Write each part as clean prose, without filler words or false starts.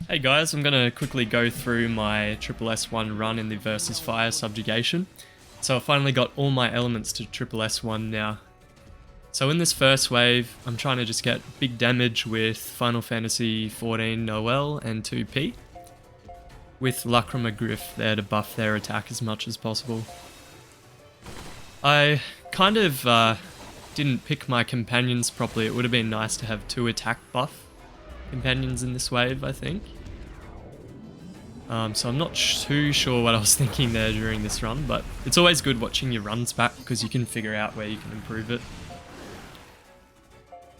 Hey guys, I'm going to quickly go through my SSS1 run in the Versus Fire Subjugation. So I finally got all my elements to SSS1 now. So in this first wave, I'm trying to just get big damage with Final Fantasy XIV Noelle and 2P, with Lacrima Griff there to buff their attack as much as possible. I kind of didn't pick my companions properly. It would have been nice to have 2 attack buff companions in this wave, I think. So I'm not too sure what I was thinking there during this run, but it's always good watching your runs back because you can figure out where you can improve it.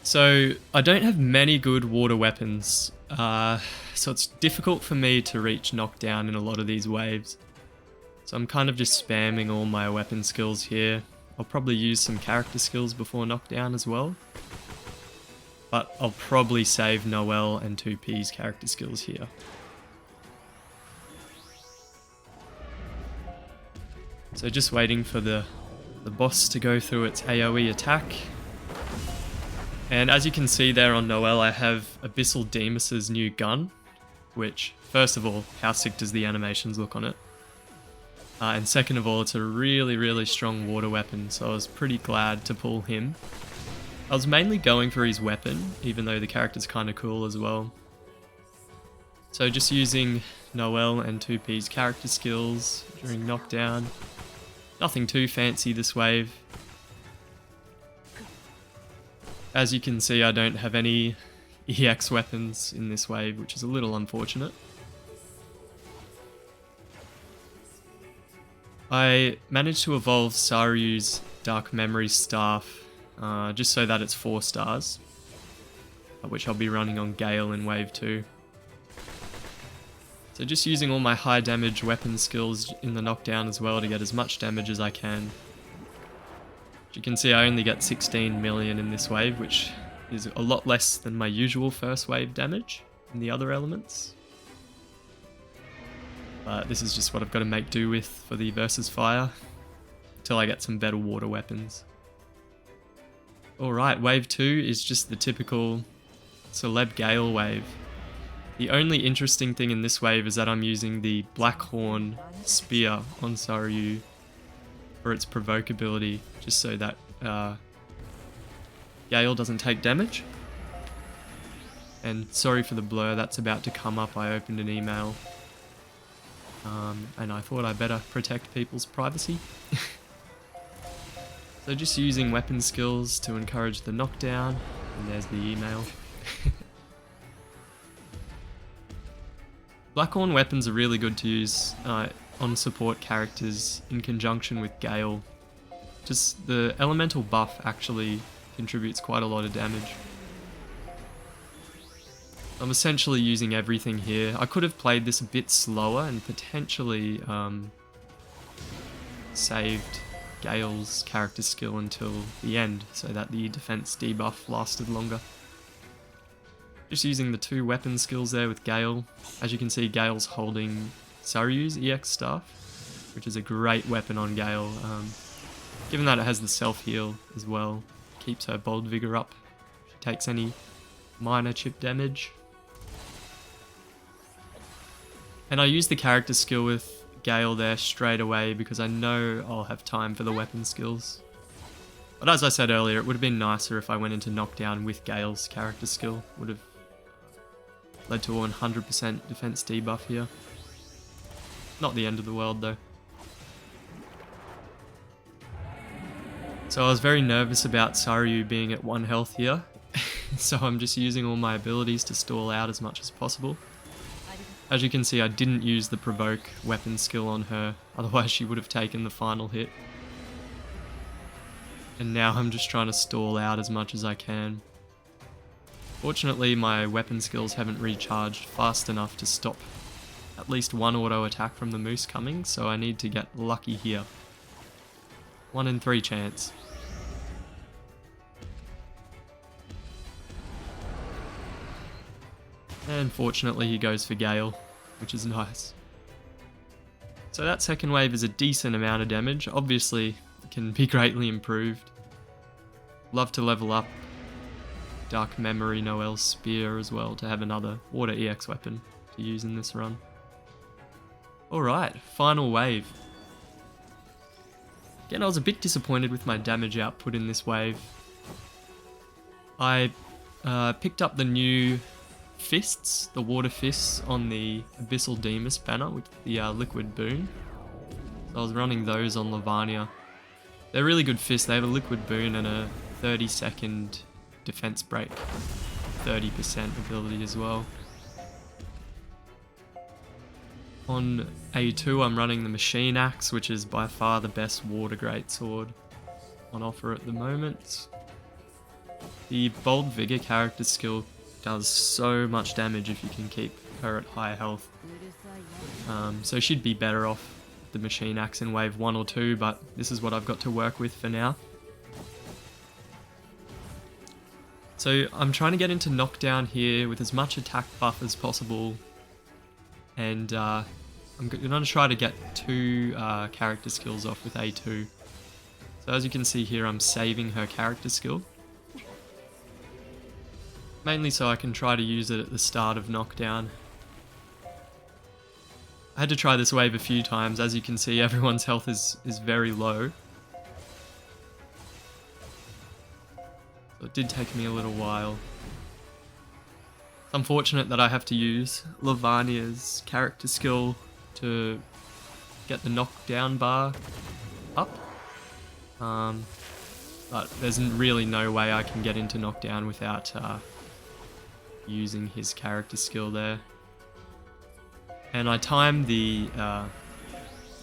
So I don't have many good water weapons, so it's difficult for me to reach knockdown in a lot of these waves. So I'm kind of just spamming all my weapon skills here. I'll probably use some character skills before knockdown as well. But I'll probably save Noelle and 2P's character skills here. So just waiting for the boss to go through its AoE attack. And as you can see there on Noelle, I have Abyssal Demus's new gun, which, first of all, how sick does the animations look on it? And second of all, it's a really strong water weapon, so I was pretty glad to pull him. I was mainly going for his weapon, even though the character's kind of cool as well. So just using Noelle and 2P's character skills during knockdown. Nothing too fancy this wave. As you can see, I don't have any EX weapons in this wave, which is a little unfortunate. I managed to evolve Saryu's Dark Memory Staff, just so that it's 4 stars, which I'll be running on Gale in wave 2. So just using all my high damage weapon skills in the knockdown as well to get as much damage as I can. As you can see, I only get 16 million in this wave, which is a lot less than my usual first wave damage in the other elements. But this is just what I've got to make do with for the Versus Fire, until I get some better water weapons. Alright, wave 2 is just the typical Celeb Gale wave. The only interesting thing in this wave is that I'm using the Blackhorn Spear on Saryu for its provoke ability, just so that Gale doesn't take damage. And sorry for the blur, that's about to come up. I opened an email and I thought I better protect people's privacy. So just using weapon skills to encourage the knockdown, and there's the email. Blackhorn weapons are really good to use on support characters in conjunction with Gale. Just the elemental buff actually contributes quite a lot of damage. I'm essentially using everything here. I could have played this a bit slower and potentially saved Gale's character skill until the end so that the defense debuff lasted longer. Just using the 2 weapon skills there with Gale. As you can see, Gale's holding Saryu's EX staff, which is a great weapon on Gale. Given that it has the self-heal as well, keeps her bold vigor up. She takes any minor chip damage. And I use the character skill with Gale there straight away because I know I'll have time for the weapon skills. But as I said earlier, it would have been nicer if I went into knockdown with Gale's character skill. Would have led to a 100% defense debuff here. Not the end of the world though. So I was very nervous about Saryu being at 1 health here. So I'm just using all my abilities to stall out as much as possible. As you can see, I didn't use the provoke weapon skill on her, otherwise she would have taken the final hit. And now I'm just trying to stall out as much as I can. Fortunately, my weapon skills haven't recharged fast enough to stop at least 1 auto attack from the moose coming, so I need to get lucky here. 1 in 3 chance. And fortunately he goes for Gale, which is nice. So that second wave is a decent amount of damage. Obviously, it can be greatly improved. Love to level up Dark Memory Noelle's Spear as well to have another Water EX weapon. to use in this run. Alright, final wave. Again, I was a bit disappointed with my damage output in this wave. I picked up the new fists, the water fists on the Abyssal Demus banner with the liquid boon. So I was running those on Lavania. They're really good fists. They have a liquid boon and a 30-second defense break. 30% ability as well. On A2 I'm running the Machine Axe, which is by far the best water greatsword on offer at the moment. The Bold Vigor character skill does so much damage if you can keep her at high health. So she'd be better off the Machine Axe in wave 1 or 2, but this is what I've got to work with for now. So I'm trying to get into knockdown here with as much attack buff as possible, and I'm going to try to get 2 character skills off with A2. So as you can see here, I'm saving her character skill. Mainly so I can try to use it at the start of knockdown. I had to try this wave a few times. As you can see, everyone's health is very low. So it did take me a little while. It's unfortunate that I have to use Lavania's character skill to get the knockdown bar up. But there's really no way I can get into knockdown without using his character skill there. And I time the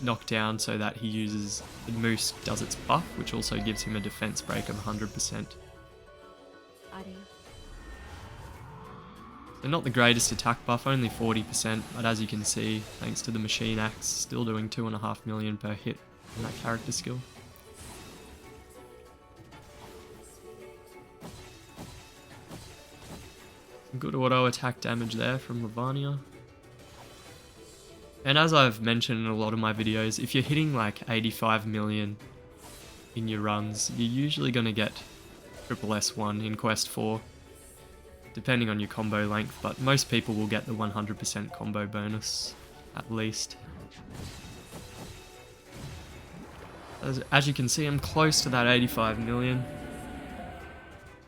knockdown so that he uses, the Moose does its buff, which also gives him a defense break of 100%. So not the greatest attack buff, only 40%, but as you can see, thanks to the Machine Axe, still doing 2.5 million per hit on that character skill. Some good auto attack damage there from Lavania. And as I've mentioned in a lot of my videos, if you're hitting like 85 million in your runs, you're usually going to get SSS1 in Quest 4, depending on your combo length, but most people will get the 100% combo bonus, at least. As you can see, I'm close to that 85 million.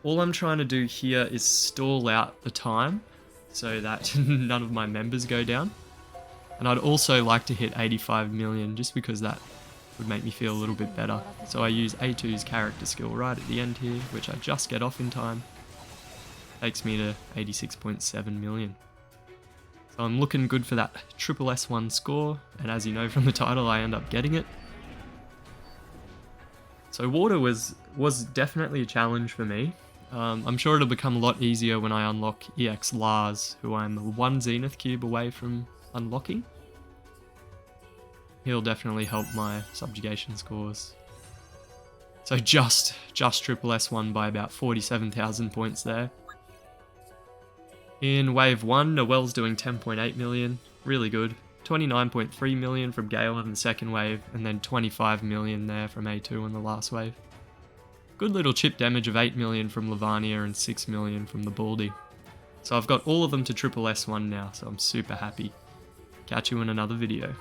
All I'm trying to do here is stall out the time, so that none of my members go down. And I'd also like to hit 85 million, just because that would make me feel a little bit better. So I use A2's character skill right at the end here, which I just get off in time. Takes me to 86.7 million. So I'm looking good for that SSS1 score, and as you know from the title, I end up getting it. So water was definitely a challenge for me. I'm sure it'll become a lot easier when I unlock EX Lars, who I'm 1 Zenith Cube away from unlocking. He'll definitely help my subjugation scores. So just SSS1 by about 47,000 points there. In wave 1, Noelle's doing 10.8 million, really good. 29.3 million from Gale in the second wave, and then 25 million there from A2 in the last wave. Good little chip damage of 8 million from Lavania and 6 million from the Baldy. So I've got all of them to SSS1 now, so I'm super happy. Catch you in another video.